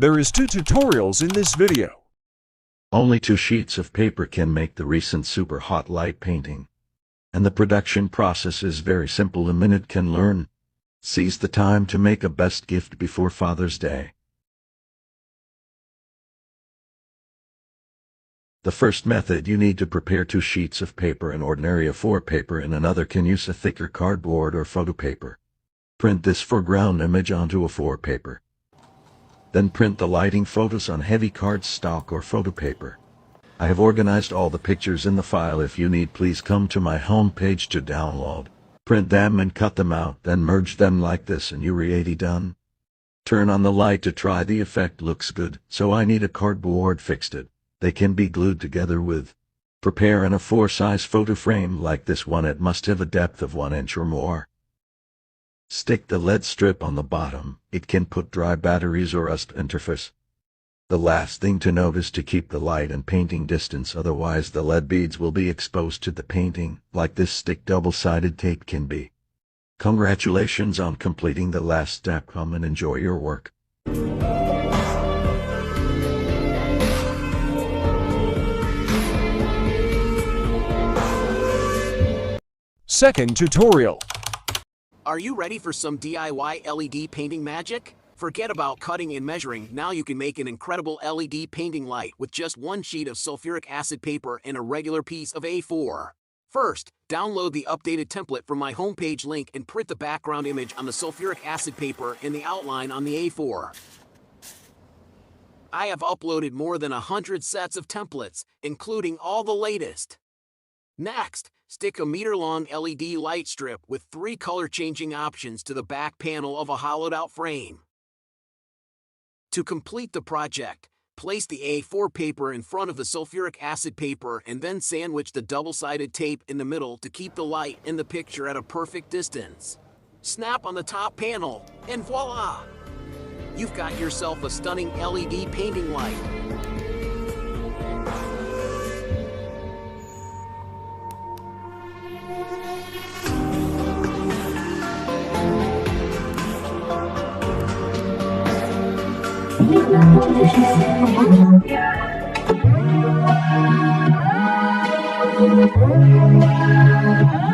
There is 2 tutorials in this video. Only 2 sheets of paper can make the recent super hot light painting. And the production process is very simple. A minute can learn. Seize the time to make a best gift before Father's Day. The first method, you need to prepare 2 sheets of paper. An ordinary A4 paper and another can use a thicker cardboard or photo paper. Print this foreground image onto A4 paper. Then print the lighting photos on heavy cardstock or photo paper. I have organized all the pictures in the file. If you need, please come to my home page to download. Print them and cut them out, then merge them like this and you're ready done. Turn on the light to try the effect. Looks good, so I need a cardboard fixed it. They can be glued together with. Prepare an A4 size photo frame like this one. It must have a depth of 1 inch or more. Stick the LED strip on the bottom. It can put dry batteries or USB interface. The last thing to note is to keep the light and painting distance, otherwise the LED beads will be exposed to the painting. Like this, stick double-sided tape can be. Congratulations on completing the last step. Come and enjoy your work. Second tutorial. Are you ready for some DIY LED painting magic? Forget about cutting and measuring. Now you can make an incredible LED painting light with just 1 sheet of sulfuric acid paper and a regular piece of A4. First, download the updated template from my homepage link and print the background image on the sulfuric acid paper and the outline on the A4. I have uploaded more than 100 sets of templates, including all the latest. Next, stick a meter-long LED light strip with 3 color-changing options to the back panel of a hollowed-out frame. To complete the project, place the A4 paper in front of the sulfuric acid paper and then sandwich the double-sided tape in the middle to keep the light in the picture at a perfect distance. Snap on the top panel, and voila! You've got yourself a stunning LED painting light. Thank you.